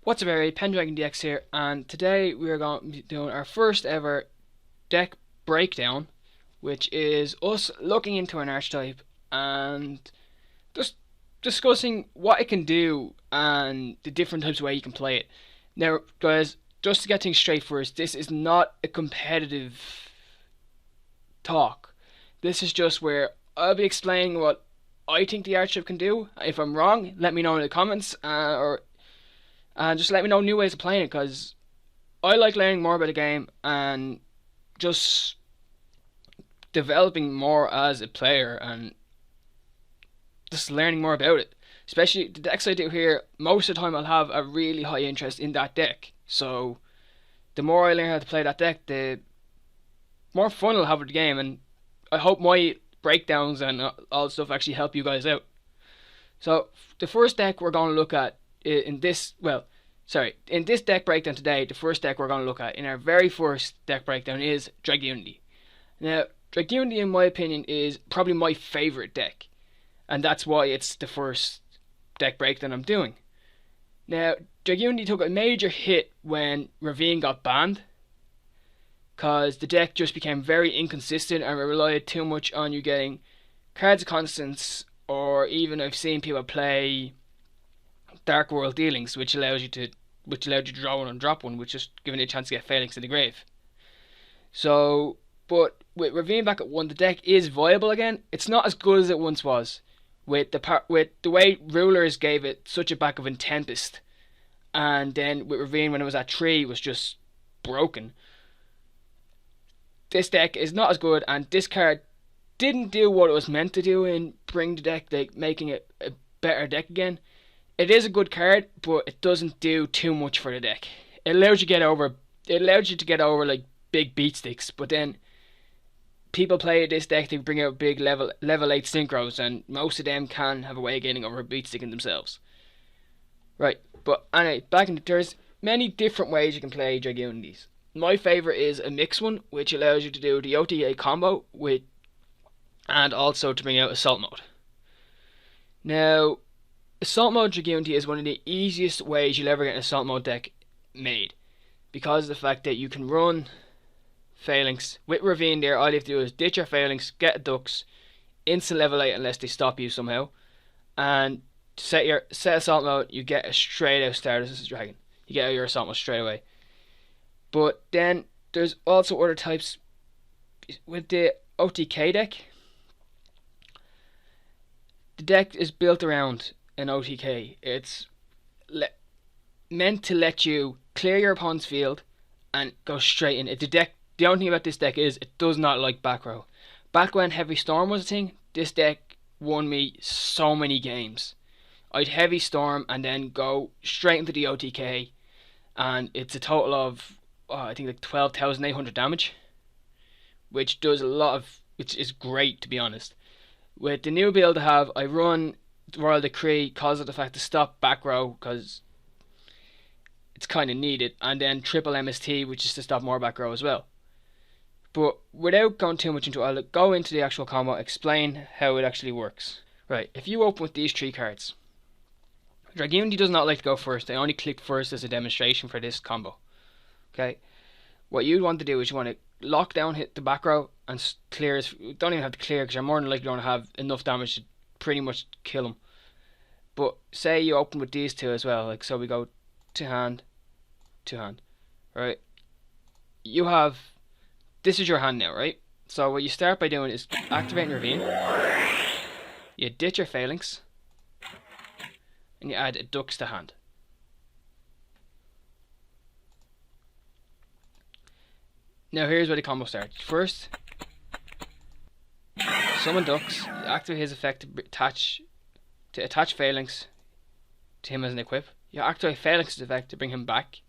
What's up everybody, Pendragon DX here, and today we are going to be doing our first ever deck breakdown, which is us looking into an archetype and just discussing what it can do and the different types of way you can play it. Now guys, just to get things straight first, this is not a competitive talk. This is just where I'll be explaining what I think the archetype can do. If I'm wrong, let me know in the comments, or just let me know new ways of playing it, because I like learning more about the game and just developing more as a player and just learning more about it. Especially the decks I do here, most of the time I'll have a really high interest in that deck. So the more I learn how to play that deck, the more fun I'll have with the game, and I hope my breakdowns and all stuff actually help you guys out. So the first deck we're going to look at in this deck breakdown today, the first deck we're going to look at in our very first deck breakdown is Dragunity. Now, Dragunity, in my opinion, is probably my favourite deck, and that's why it's the first deck breakdown I'm doing. Now, Dragunity took a major hit when Ravine got banned, because the deck just became very inconsistent and relied too much on you getting cards of constants, or even I've seen people play Dark World Dealings, which allowed you to draw one and drop one, which just giving you a chance to get Phalanx in the grave. So, but with Ravine back at 1, the deck is viable again. It's not as good as it once was, with the way Rulers gave it such a backup in Tempest, and then with Ravine when it was at 3 it was just broken. This deck is not as good, and this card didn't do what it was meant to do in bring the deck, like making it a better deck again. It is a good card, but it doesn't do too much for the deck. It allows you to get over like big beat sticks, but then people play this deck to bring out big level 8 synchros, and most of them can have a way of getting over a beat stick in themselves. Right, but anyway, there's many different ways you can play Dragunities. My favourite is a mix one, which allows you to do the OTA combo with, and also to bring out Assault Mode. Now, Assault Mode Dragunity is one of the easiest ways you'll ever get an Assault Mode deck made, because of the fact that you can run Phalanx with Ravine there. All you have to do is ditch your Phalanx, get a Dux, instant level 8 unless they stop you somehow, and set Assault Mode. You get a straight out Stardust Dragon. You get out your Assault Mode straight away. But then there's also other types with the OTK deck. The deck is built around an OTK. It's meant to let you clear your opponent's field and go straight in. The only thing about this deck is it does not like back row. Back when Heavy Storm was a thing, this deck won me so many games. I'd Heavy Storm and then go straight into the OTK, and it's a total of I think like 12,800 damage, which is great, to be honest. With the new build I have, I run Royal Decree because of the fact to stop back row, because it's kind of needed, and then triple MST, which is to stop more back row as well. But without going too much into it, I'll go into the actual combo, explain how it actually works. Right, if you open with these 3 cards, Dragunity does not like to go first. I only click first as a demonstration for this combo. Okay, what you'd want to do is you want to lock down, hit the back row, and clear. Don't even have to clear, because you're more than likely going to have enough damage to pretty much kill them. But say you open with these 2 as well, like so. We go to hand, right? This is your hand now, right? So what you start by doing is activating Ravine. You ditch your Phalanx, and you add a Dux to hand. Now here's where the combo starts. First, summon Dux. You activate his effect to attach Phalanx to him as an equip. You activate Phalanx's effect to bring him back.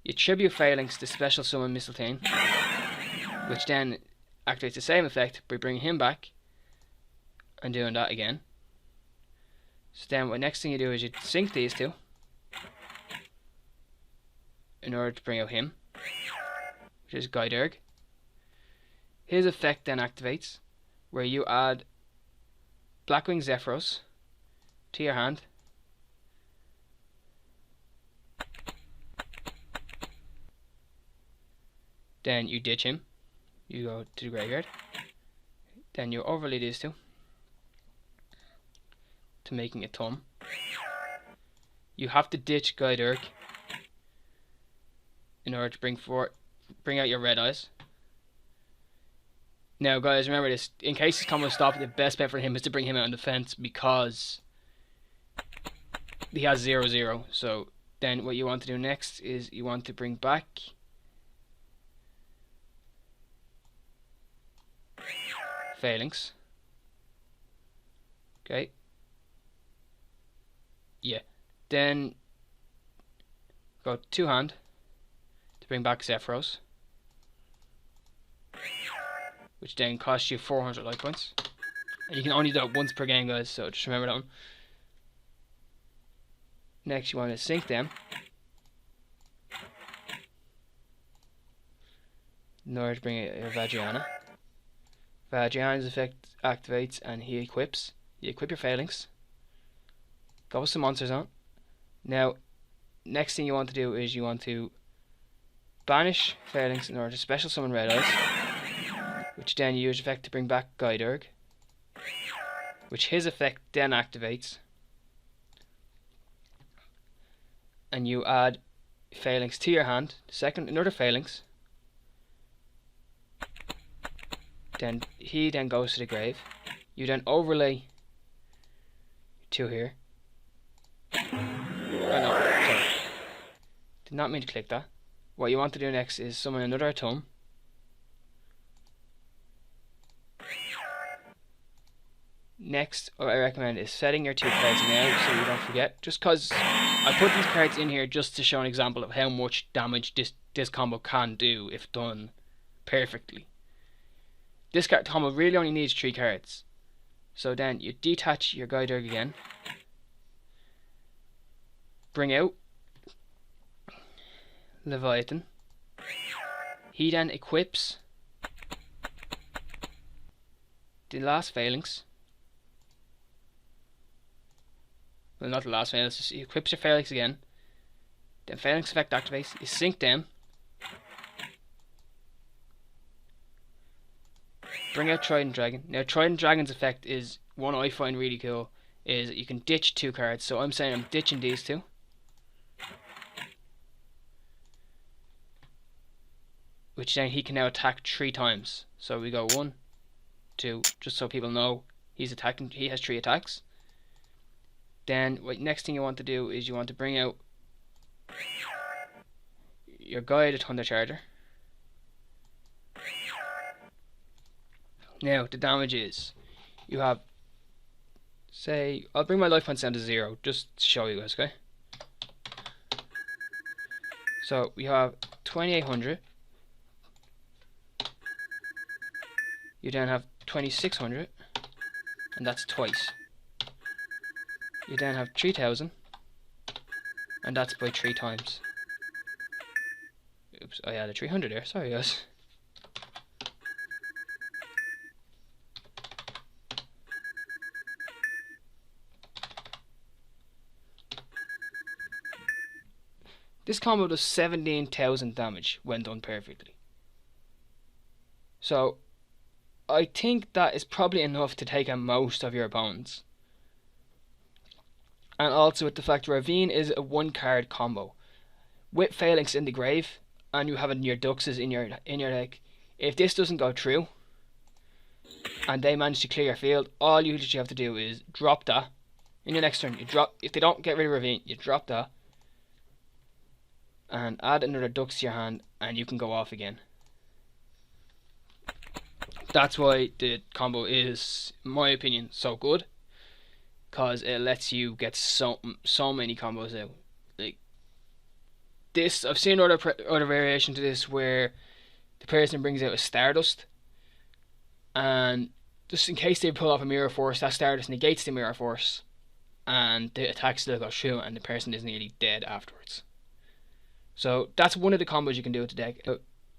You tribute Phalanx to special summon Mistletoe, which then activates the same effect by bringing him back and doing that again. So then the next thing you do is you sync these 2 in order to bring out him, which is Guiderg. His effect then activates, where you add Blackwing Zephyros to your hand, Then you ditch him. You go to the graveyard. Then you overlay these two to making a thumb. You have to ditch Guide in order to bring out your red eyes. Now guys, remember this, in case his combo stop, the best bet for him is to bring him out on defense because he has 0/0. So then what you want to do next is you want to bring back Phalanx. Okay. Yeah. Then go two hand to bring back Zephyros, which then costs you 400 life points. And you can only do it once per game, guys, so just remember that one. Next, you want to sync them in order to bring a Vagiana. Vagiana's effect activates and he equips. You equip your Phalanx. Go with some monsters on. Now, next thing you want to do is you want to banish Phalanx in order to special summon Red Eyes, which then you use effect to bring back Guide, which his effect then activates, and you add Phalanx to your hand. Another Phalanx. Then he then goes to the grave. You then overlay two here. Oh no, sorry. Did not mean to click that. What you want to do next is summon another Atom. Next, what I recommend is setting your two cards now so you don't forget. Just because I put these cards in here just to show an example of how much damage this combo can do if done perfectly. This combo really only needs 3 cards. So then you detach your Guide again. Bring out Leviathan. He then equips the last Phalanx. Well, not the last Phalanx, just he equips your Phalanx again. Then Phalanx effect activates. You sync them. Bring out Trident Dragon. Now Trident Dragon's effect is one I find really cool. Is that you can ditch 2 cards. So I'm saying I'm ditching these 2. Which then he can now attack 3 times. So we go 1, 2, just so people know he's attacking. He has 3 attacks. Then what next thing you want to do is you want to bring out your Guided Thunder Charger. Now the damage is you have, say, I'll bring my life points down to 0 just to show you guys, okay? So we have 2800. You then have 2600, and that's twice. You then have 3000, and that's by 3 times. Oops, I added 300 there, sorry guys. This combo does 17,000 damage when done perfectly. So I think that is probably enough to take out most of your opponents. And also with the fact Ravine is a 1-card combo. With Phalanx in the grave and you have your Duxes in your deck, if this doesn't go through and they manage to clear your field, all you literally have to do is drop that. In your next turn, you drop, if they don't get rid of Ravine, you drop that and add another Dux to your hand and you can go off again. That's why the combo is, in my opinion, so good, because it lets you get so many combos out. Like this, I've seen other variation to this where the person brings out a Stardust, and just in case they pull off a Mirror Force, that Stardust negates the Mirror Force, and the attack still goes through, and the person is nearly dead afterwards. So that's one of the combos you can do with the deck.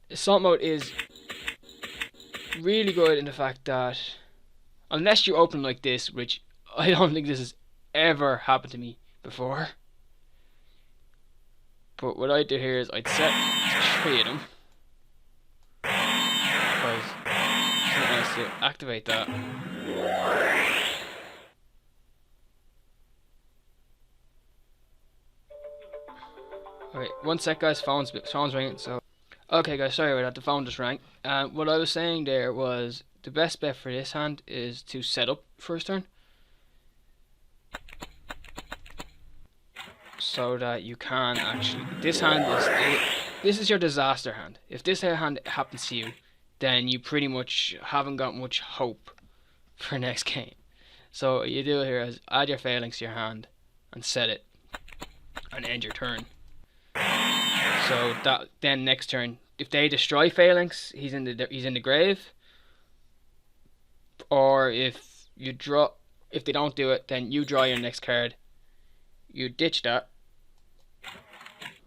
Assault Mode is really good in the fact that unless you open like this, which I don't think this has ever happened to me before, but what I do here is I'd set 3 of them, to activate that. Alright, one sec guys, phone's ringing, so... Okay guys, sorry about that, the phone just rang. What I was saying there was, the best bet for this hand is to set up first turn. So that you can actually... This is your disaster hand. If this hand happens to you, then you pretty much haven't got much hope for next game. So what you do here is add your failings to your hand and set it and end your turn. So that then next turn, if they destroy failings, he's in the grave. Or if they don't do it, then you draw your next card. You ditch that.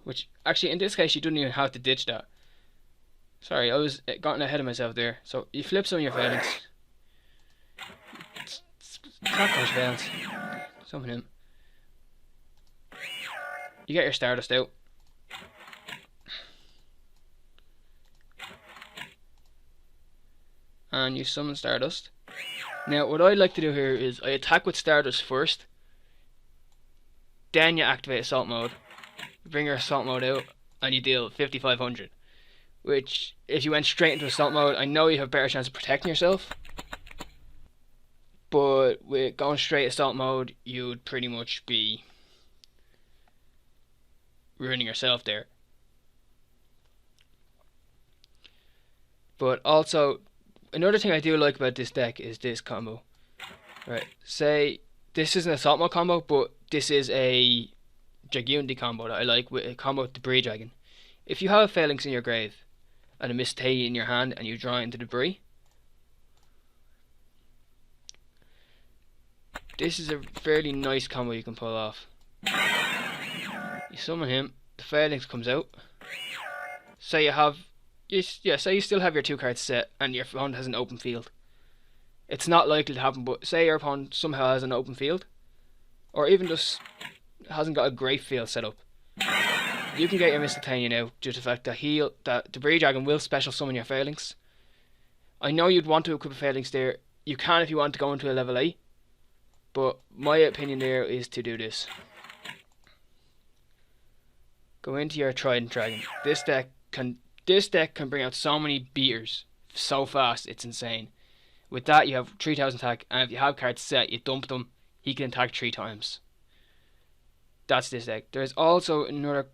Which actually in this case you don't even have to ditch that. Sorry, I was gotten ahead of myself there. So you flip some of your failings. Attack those failings. Summon him. You get your Stardust out. And you summon Stardust. Now what I like to do here is I attack with Stardust first. Then you activate Assault Mode. You bring your Assault Mode out and you deal 5500. Which, if you went straight into Assault Mode, I know you have a better chance of protecting yourself. But with going straight Assault Mode, you would pretty much be ruining yourself there. But also, another thing I do like about this deck is this combo. Right, say this is an Assault Mode combo, but this is a Dragunity combo that I like, with a combo with Debris Dragon. If you have a Phalanx in your grave and a Mistake in your hand and you draw into Debris, this is a fairly nice combo you can pull off. You summon him, the Phalanx comes out. Say say you still have your 2 cards set and your opponent has an open field. It's not likely to happen, but say your opponent somehow has an open field, or even just hasn't got a great field set up. You can get your Mistake out due to the fact that Debris Dragon will special summon your Phalanx. I know you'd want to equip a Phalanx there. You can if you want to go into a level 8, but my opinion there is to do this. Go into your Trident Dragon. This deck can bring out so many beaters so fast, it's insane. With that you have 3000 attack, and if you have cards set, you dump them, he can attack 3 times. That's this deck. There's also another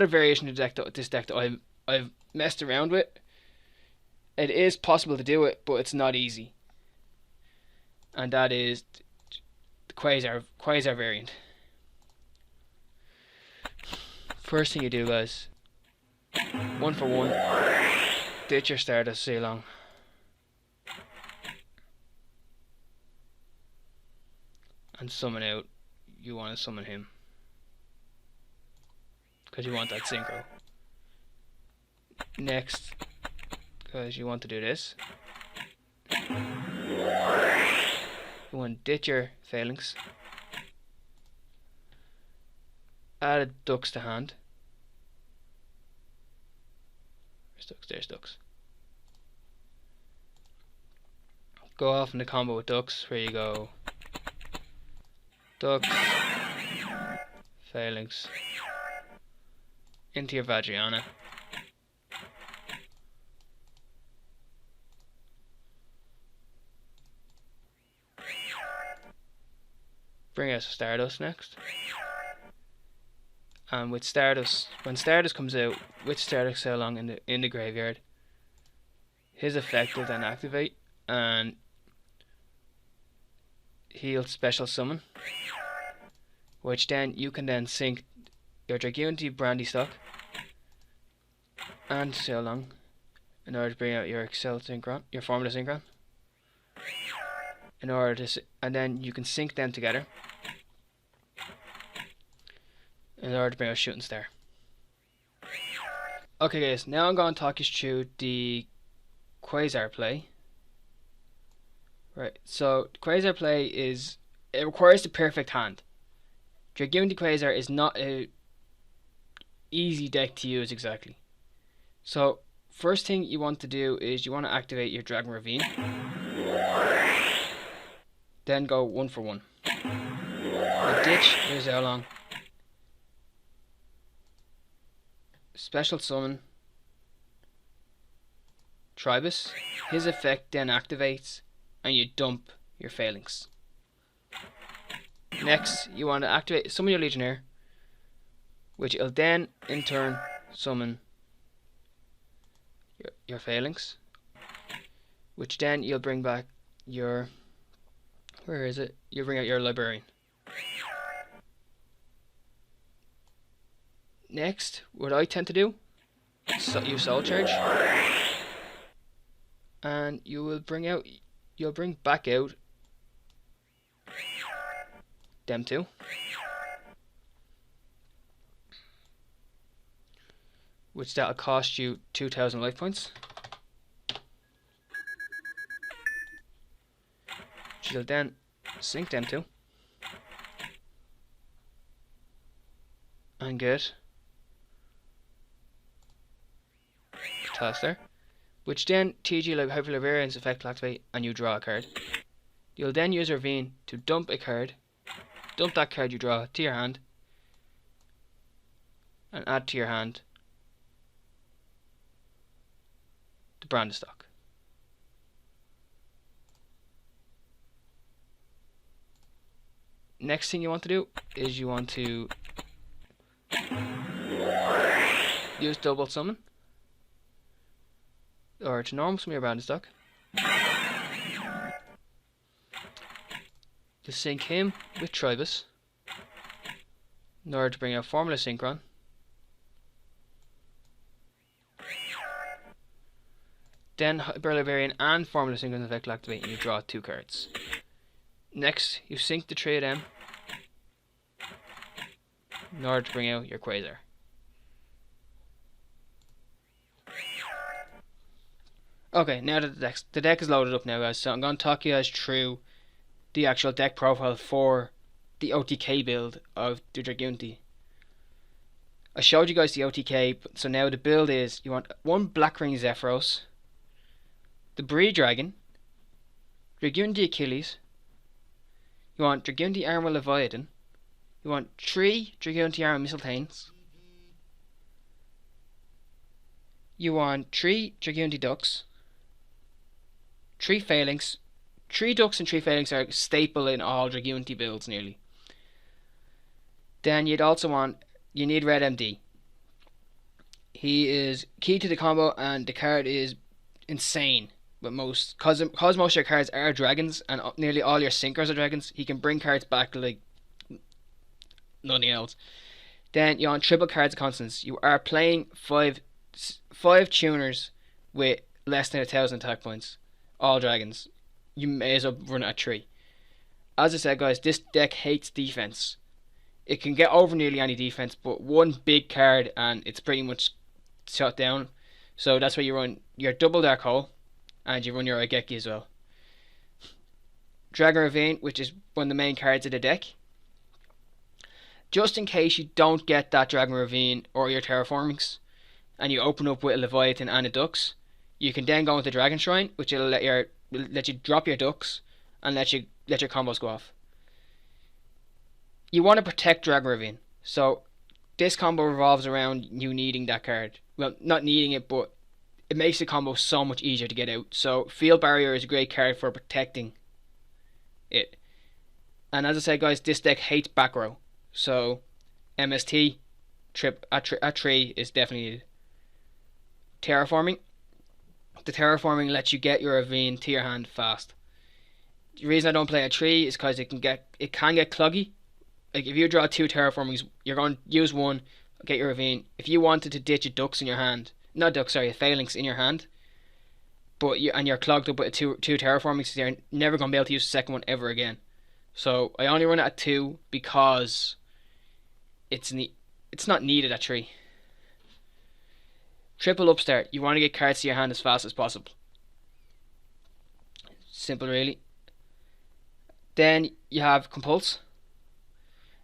variation of this deck that I've messed around with. It is possible to do it, but it's not easy. And that is the Quasar variant. First thing you do, guys, 1 for 1, ditch your Stardust so long. And summon out. You want to summon him, because you want that synchro. Next, because you want to do this, you want to ditch your Phalanx, add a Dux to hand. There's Dux. Go off in the combo with Dux, where you go Dux, Phalanx, into your Vajrayana. Bring out Stardust next. And with Stardust, when Stardust comes out, with Stardust so long in the graveyard, his effect will then activate and he'll special summon, which then you can then sync your Dragunity Brandy stock and so long in order to bring out your Excel Synchron, your Formula Synchron, and then you can sync them together in order to bring out Shooting Star. Okay guys, now I'm going to talk you through the Quasar play. Right, so Quasar play it requires the perfect hand. Dragunity Quasar is not a easy deck to use exactly. So first thing you want to do is you want to activate your Dragon Ravine. Then go 1 for 1. The ditch is how long. Special summon Tribus. His effect then activates and you dump your Phalanx. Next, you want to activate summon your Legionnaire, which will then in turn summon your Phalanx, which then you'll bring back your, where is it? You bring out your Librarian. Next, what I tend to do, use Soul Charge, and you'll bring back out them two. Which that'll cost you 2,000 life points. Which you'll then sink them two. And get toss there. Which then TG like Hyper Librarian's effect will activate and you draw a card. You'll then use Ravine to dump a card. Dump that card you draw to your hand. And add to your hand the Brandestock. Next thing you want to do is you want to use double summon, or to normal summon your Brandestock. You sync him with Tribus in order to bring out Formula Synchron. Then Hyper Librarian and Formula Synchron effect will activate and you draw 2 cards. Next, you sync the 3 of them in order to bring out your Quasar. Okay, now that the deck is loaded up now, guys, so I'm going to talk you guys through the actual deck profile for the OTK build of the Dragunity. I showed you guys the OTK, so now the build is you want 1 Blackring Zephyros, the Breed Dragon, Dragunity Achilles, you want Dragunity Armor Leviathan, you want 3 Dragunity Armor Mistletanes, you want 3 Dragunity Ducks, 3 Phalanx. 3 Ducks and 3 Phalanx are staple in all Dragunity builds nearly. Then you'd also you need Red MD. He is key to the combo and the card is insane. But cause most of your cards are dragons and nearly all your sinkers are dragons, he can bring cards back like nothing else. Then you want triple cards of constants. You are playing 5 tuners with less than 1,000 attack points. All dragons. You may as well run it at 3. As I said, guys, this deck hates defense. It can get over nearly any defense, but 1 big card and it's pretty much shut down. So that's why you run your double Dark Hole and you run your Igeki as well. Dragon Ravine, which is one of the main cards of the deck. Just in case you don't get that Dragon Ravine or your Terraformings and you open up with a Leviathan and a Ducks, you can then go into Dragon Shrine, which will let you drop your Ducks and let your combos go off. You want to protect Dragon Ravine, so this combo revolves around you needing that card. Well, not needing it, but it makes the combo so much easier to get out. So Field Barrier is a great card for protecting it. And as I said, guys, this deck hates back row, so MST at 3 is definitely needed. Terraforming. The Terraforming lets you get your Ravine to your hand fast. The reason I don't play a 3 is because it can get cloggy. Like if you draw 2 Terraformings, you're going to use 1, get your Ravine. If you wanted to ditch a Ducks in your hand, a Phalanx in your hand, but you're clogged up with two Terraformings, you're never going to be able to use the second one ever again. So I only run it at 2 because it's not needed at 3. Triple Upstart. You want to get cards to your hand as fast as possible. Simple, really. Then you have Compulse.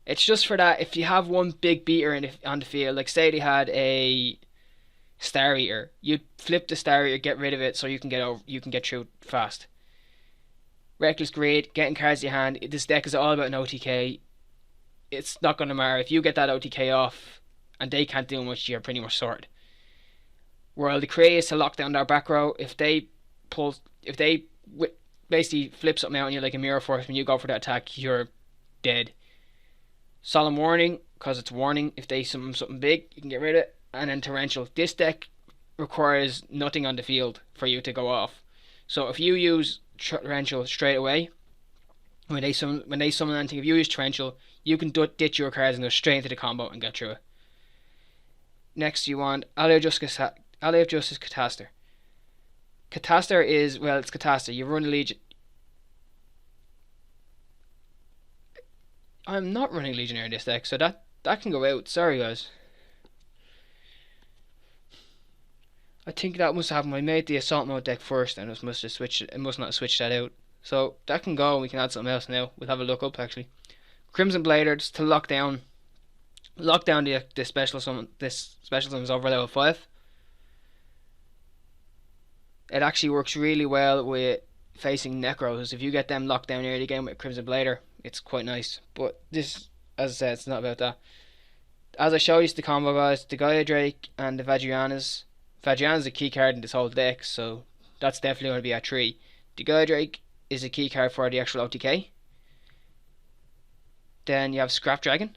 It's just for that if you have 1 big beater on the field, like say they had a Star Eater, you'd flip the Star Eater, get rid of it so you can get through fast. Reckless Greed, getting cards in your hand. This deck is all about an OTK. It's not going to matter. If you get that OTK off and they can't do much, you're pretty much sorted. While the Cray is to lock down their back row. If they basically flip something out on you like a Mirror Force, when you go for that attack, you're dead. Solemn Warning, because it's warning. If they summon something big, you can get rid of it. And then Torrential. This deck requires nothing on the field for you to go off. So if you use Torrential straight away, when they summon anything, if you use Torrential, you can ditch your cards and go straight into the combo and get through it. Next, you want Alley of Justice Catastor. Catastor is, well, it's Catastor. You run a Legion. I'm not running Legionnaire in this deck, so that can go out. Sorry, guys. I think that must have happened. I made the Assault Mode deck first, and it must not have switched that out. So that can go, and we can add something else now. We'll have a look up, actually. Crimson Blader, just to lock down the special summon. This special summon is over level 5. It actually works really well with facing Necros. If you get them locked down early game with Crimson Blader, it's quite nice. But this, as I said, it's not about that. As I showed you the combo, guys, the Gaia Drake and the Vajrayanas. Vajrayana's a key card in this whole deck, so that's definitely going to be at 3. The Gaia Drake is a key card for the actual OTK. Then you have Scrap Dragon.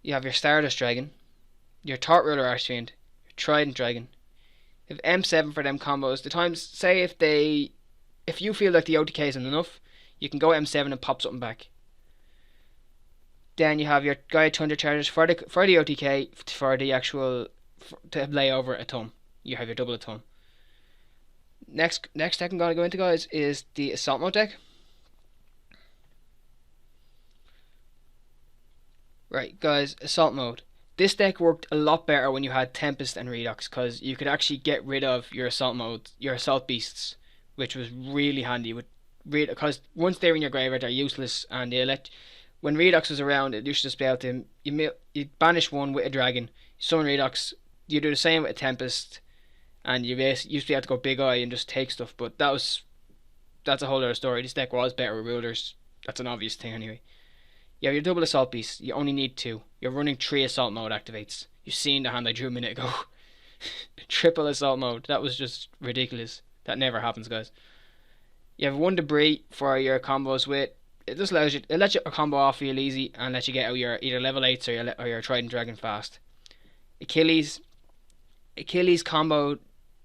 You have your Stardust Dragon, your Thought Ruler Archfiend, your Trident Dragon. You have M7 for them combos. The times, say if you feel like the OTK isn't enough, you can go M7 and pop something back. Then you have your Gaia Thunder Chargers for the OTK, for the actual, to lay over a Thumb. You have your double a Thumb. Next deck I'm going to go into, guys, is the Assault Mode deck. Right, guys, Assault Mode. This deck worked a lot better when you had Tempest and Redox, because you could actually get rid of your Assault Beasts, which was really handy. Because once they're in your graveyard, they're useless, and when Redox was around, it used to just be able to, you banish one with a dragon, summon Redox, you do the same with a Tempest, and you used to be able to go Big Eye and just take stuff, but that's a whole other story. This deck was better with Rulers. That's an obvious thing anyway. You have your double Assault Beast. You only need 2. You're running 3 Assault Mode activates. You've seen the hand I drew a minute ago. Triple Assault Mode. That was just ridiculous. That never happens, guys. You have 1 Debris for your combos with. It just allows you. It lets you combo off real easy and let you get out your either level 8s or your Trident Dragon fast. Achilles combo.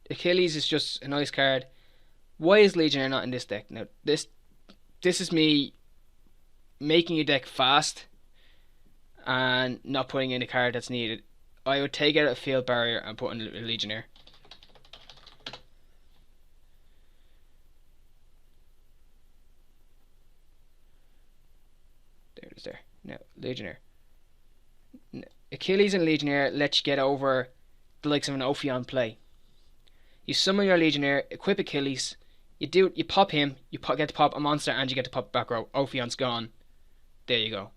Achilles is just a nice card. Why is Legionnaire not in this deck? Now this is me making your deck fast and not putting in a card that's needed. I would take out a Field Barrier and put in a Legionnaire. There it is there. Now, Legionnaire. Achilles and Legionnaire let you get over the likes of an Ophion play. You summon your Legionnaire, equip Achilles, you pop him, get to pop a monster, and you get to pop back row. Ophion's gone. There you go.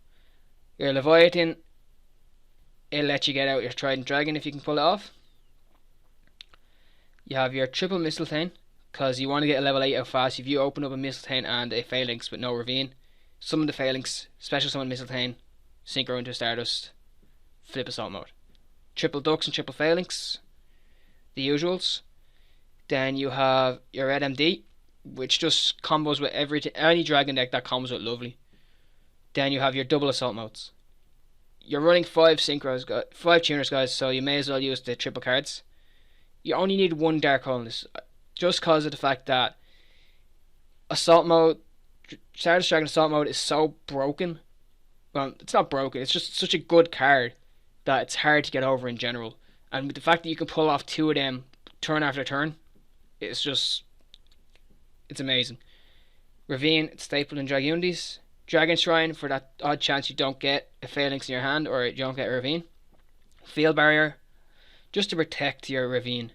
Your Leviathan, it'll let you get out your Trident Dragon if you can pull it off. You have your triple Mistletoe, because you want to get a level 8 out fast. If you open up a Mistletoe and a Phalanx with no Ravine, summon the Phalanx, special summon Mistletoe, synchro into Stardust, flip Assault Mode. Triple Ducks and triple Phalanx, the usuals. Then you have your Red MD, which just combos with any dragon deck that combos with lovely. Then you have your double Assault Modes. You're running 5 tuners, guys, so you may as well use the triple cards. You only need 1 Dark Holiness, just because of the fact that Assault Mode, Stardust Dragon Assault Mode is so broken. Well, it's not broken, it's just such a good card that it's hard to get over in general. And with the fact that you can pull off 2 of them turn after turn, it's amazing. Ravine, it's stapled in Dragunities. Dragon Shrine, for that odd chance you don't get a Phalanx in your hand or you don't get a Ravine. Field Barrier, just to protect your Ravine.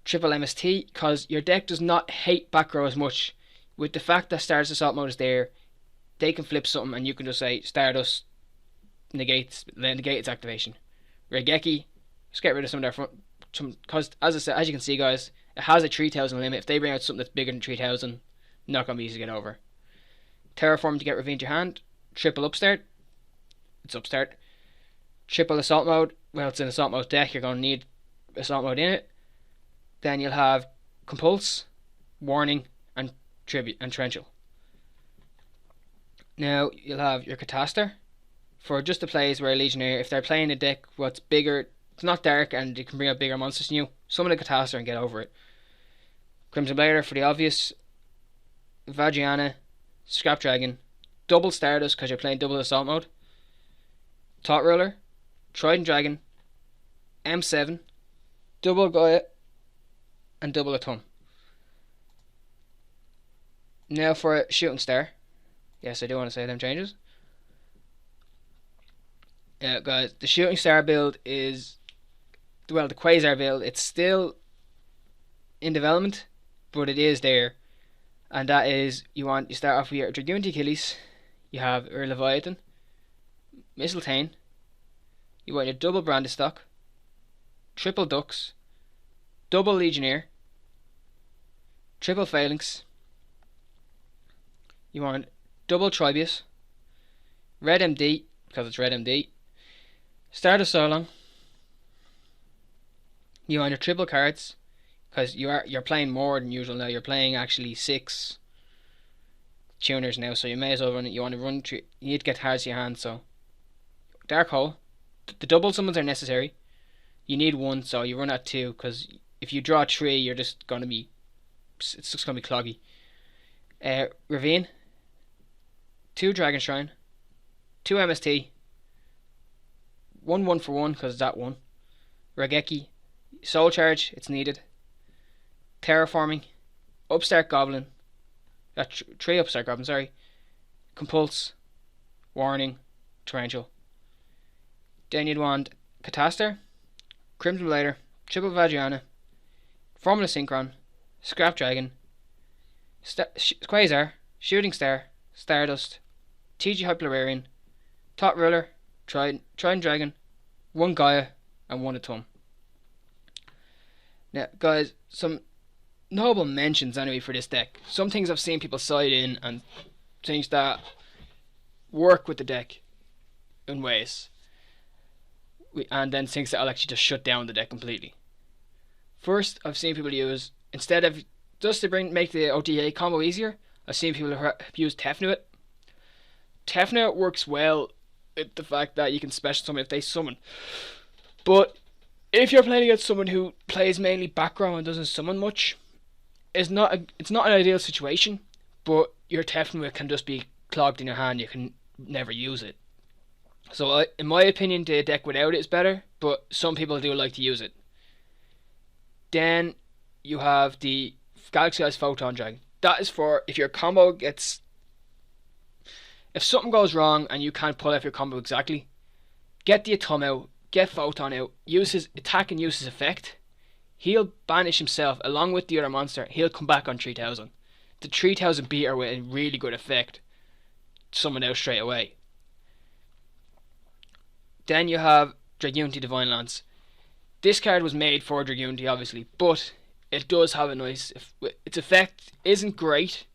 Triple MST, because your deck does not hate back row as much. With the fact that Stardust Assault Mode is there, they can flip something and you can just say Stardust negates its activation. Regeki, just get rid of some of their front. Because as I said, as you can see, guys, It has a 3,000 limit. If they bring out something that's bigger than 3,000, not going to be easy to get over. Terraform to get Ravine to your hand. Triple Upstart. It's Upstart. Triple Assault Mode. Well, it's an Assault Mode deck. You're going to need Assault Mode in it. Then you'll have Compulse, Warning, and Tribute and Torrential. Now you'll have your Catastor for just the plays where a Legionnaire, if they're playing a deck what's bigger, it's not dark and you can bring out bigger monsters than you, summon a Catastor and get over it. Crimson Blader for the obvious. Vagiana, Scrap Dragon, double Stardust because you're playing double Assault Mode. Thought Ruler, Trident Dragon, M7, double Gaia, and double Atum. Now for a Shooting Star. Yes, I do want to say them changes. Guys, the Shooting Star build is, well, the Quasar build, it's still in development, but it is there. And that is, you start off with your Dragunity Achilles, you have your Leviathan, Mistletoe, you want your double Brandistock, triple Dux, double Legionnaire, triple Phalanx, you want double Tribius, red MD, because it's red MD, Stardust Solong, you want your triple cards, because you're playing more than usual now. You're playing actually 6 tuners now, so you may as well run it. You want to run through, you need to get cards to your hand. So Dark Hole, the double summons are necessary. You need 1, so you run at 2, because if you draw 3, you're just gonna be, it's just gonna be cloggy. Ravine, 2 Dragon Shrine, 2 MST, 1 for 1 because it's that 1. Raigeki, Soul Charge, it's needed. Terraforming, Upstart Goblin, 3 Upstart Goblin, sorry, Compulse, Warning, Torrential. Then you'd want Catastor, Crimson Blader, Triple Vagiana, Formula Synchron, Scrap Dragon, Quasar, Shooting Star, Stardust, TG Hyperarian, Thought Ruler, Trident Dragon, 1 Gaia, and 1 Atum. Now, guys, some notable mentions anyway for this deck. Some things I've seen people side in and things that work with the deck in ways, and then things that I'll actually just shut down the deck completely. First, I've seen people use, instead of just to make the OTA combo easier, I've seen people use Tefnuit. Tefnuit works well with the fact that you can special summon if they summon, but if you're playing against someone who plays mainly background and doesn't summon much, it's not an ideal situation, but your Tefnuit can just be clogged in your hand. You can never use it. So in my opinion, the deck without it is better, but some people do like to use it. Then you have the Galaxy Eyes Photon Dragon. That is for if your combo gets, if something goes wrong and you can't pull off your combo exactly, get the Atom out, get Photon out, use his attack and use his effect. He'll banish himself along with the other monster. He'll come back on 3,000. The 3,000 beater with a really good effect, summon out straight away. Then you have Dragunity Divine Lance. This card was made for Dragunity, obviously, but it does have a nice, its effect isn't great,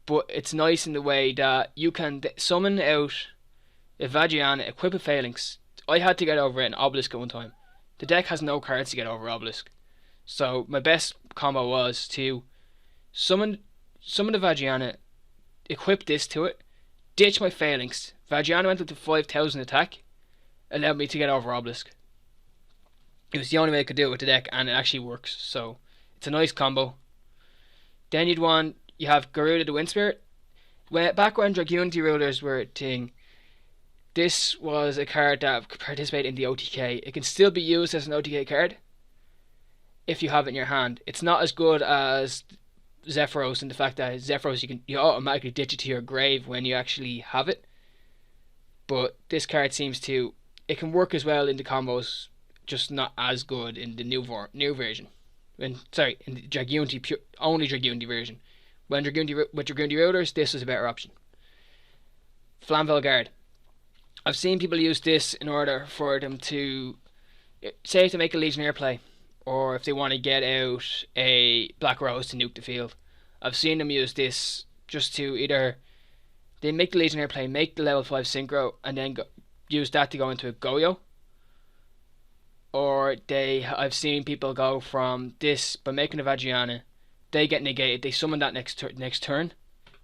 but it's nice in the way that you can summon out a Vagiana, equip a Phalanx. I had to get over an Obelisk at one time. The deck has no cards to get over Obelisk, so my best combo was to summon the Vagiana, equip this to it, ditch my Phalanx. Vagiana went up to 5,000 attack, allowed me to get over Obelisk. It was the only way I could do it with the deck, and it actually works, so it's a nice combo. Then you have Garuda the Wind Spirit. Back when Dragunity rulers were a thing, this was a card that could participate in the OTK. It can still be used as an OTK card if you have it in your hand. It's not as good as Zephyros in the fact that Zephyros you automatically ditch it to your grave when you actually have it. But this card it can work as well in the combos, just not as good in the new version. In the Dragunity only Dragunity version. With Dragunity rulers, this was a better option. Flamvel Guard. I've seen people use this in order for them to, say, to make a Legionnaire play, or if they want to get out a Black Rose to nuke the field. I've seen them use this just to either they make the Legionnaire play, make the level 5 synchro, and then use that to go into a Yugioh. Or I've seen people go from this by making a Vajrayana, they get negated, they summon that next turn,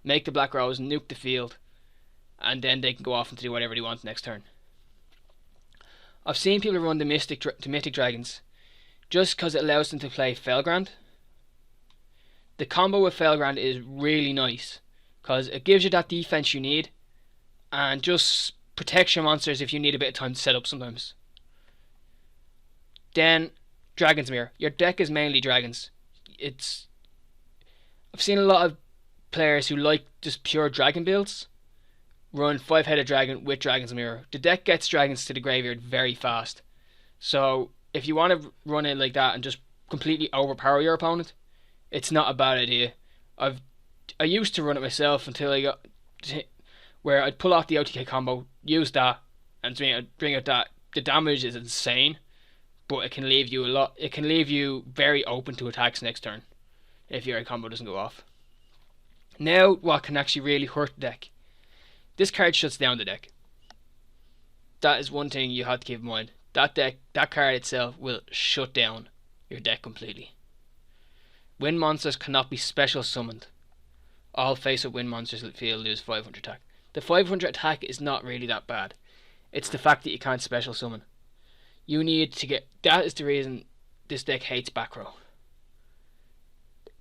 make the Black Rose, nuke the field, and then they can go off and do whatever they want next turn. I've seen people run the Mythic Dragons just because it allows them to play Felgrand. The combo with Felgrand is really nice because it gives you that defense you need and just protects your monsters if you need a bit of time to set up sometimes. Then Dragon's Mirror. Your deck is mainly dragons. I've seen a lot of players who like just pure dragon builds run 5-headed dragon with Dragon's Mirror. The deck gets dragons to the graveyard very fast. So if you want to run it like that and just completely overpower your opponent, it's not a bad idea. I used to run it myself until I got where I'd pull off the OTK combo, use that, and bring out that. The damage is insane, but it can leave you It can leave you very open to attacks next turn if your combo doesn't go off. Now, what can actually really hurt the deck? This card shuts down the deck. That is one thing you have to keep in mind. That card itself will shut down your deck completely. Wind monsters cannot be special summoned. All face-up wind monsters in the field lose 500 attack. The 500 attack is not really that bad. It's the fact that you can't special summon. You need to get. That is the reason this deck hates back row.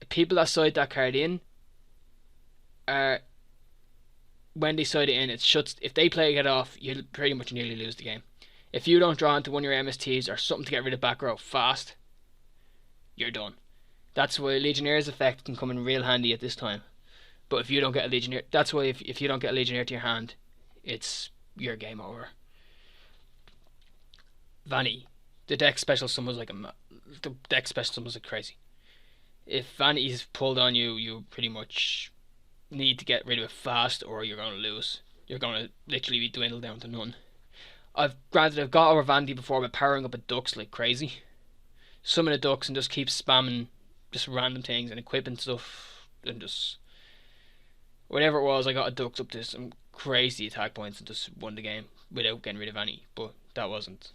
People that side that card in are. When they side it in, it shuts. If they play it off, you'll pretty much nearly lose the game. If you don't draw into one of your MSTs or something to get rid of back row fast, you're done. That's why Legionnaire's effect can come in real handy at this time. But if you don't get a Legionnaire, that's why if you don't get a Legionnaire to your hand, it's your game over. Vanny, the deck special summons like crazy. If Vanny's pulled on you, you pretty much need to get rid of it fast, or you're going to lose. You're going to literally be dwindled down to none. I've got over Vandy before by powering up a Dux like crazy. Summon a Dux and just keep spamming just random things and equipping stuff and just whatever it was. I got a Dux up to some crazy attack points and just won the game without getting rid of any. But that wasn't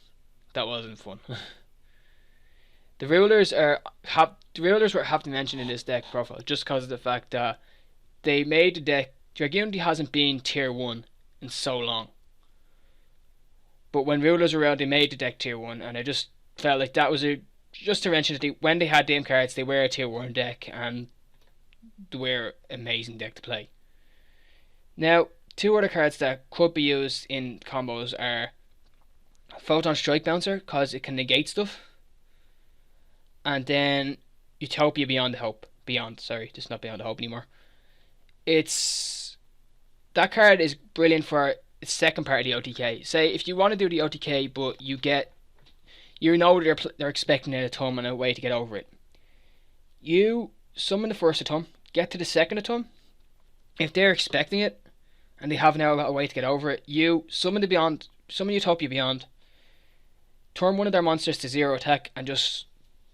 fun. The rulers have to mention in this deck profile just because of the fact that they made the deck. Dragunity hasn't been tier 1 in so long. But when rulers were around, they made the deck tier 1, and I just felt like that was just to mention that when they had Dame cards, they were a tier 1 deck, and they were an amazing deck to play. Now, two other cards that could be used in combos are Photon Strike Bouncer, because it can negate stuff, and then Utopia Beyond the Hope. It's not Beyond the Hope anymore. That card is brilliant for its second part of the OTK. Say if you want to do the OTK, but they're expecting an Atum and a way to get over it. You summon the first Atum, get to the second Atum. If they're expecting it and they have now got a way to get over it, you summon Utopia Beyond, turn one of their monsters to 0 attack, and just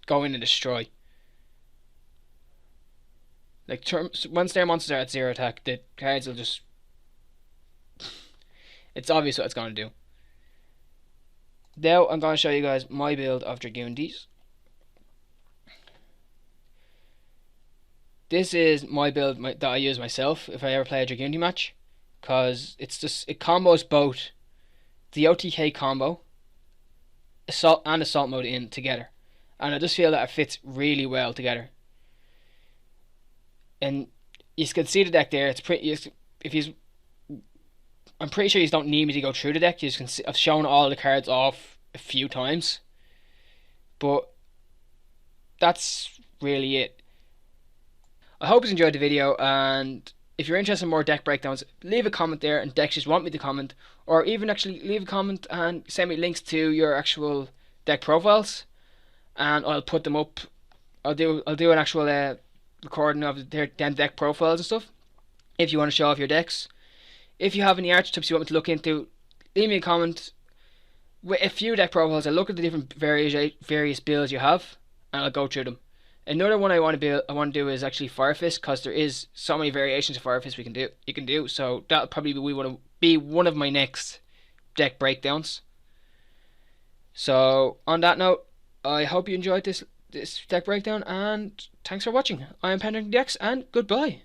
go in and destroy. Like once their monsters are at 0 attack, the cards will just. It's obvious what it's going to do. Now I'm going to show you guys my build of Dragunities. This is my build that I use myself if I ever play a Dragunity match, because it combos both the OTK combo, assault mode in together, and I just feel that it fits really well together. And you can see the deck there. I'm pretty sure you don't need me to go through the deck. You can see I've shown all the cards off a few times, but that's really it. I hope you enjoyed the video, and if you're interested in more deck breakdowns, leave a comment there and decks just want me to comment, or even actually leave a comment and send me links to your actual deck profiles, and I'll put them up. I'll do an actual recording of their deck profiles and stuff if you want to show off your decks. If you have any archetypes you want me to look into, leave me a comment with a few deck profiles. I'll look at the different various builds you have, and I'll go through them. Another one I want to do is actually Fire Fist, because there is so many variations of Fire Fist you can do. So that'll probably be one of my next deck breakdowns. So on that note, I hope you enjoyed this deck breakdown, and thanks for watching. I am Pending Decks, and goodbye.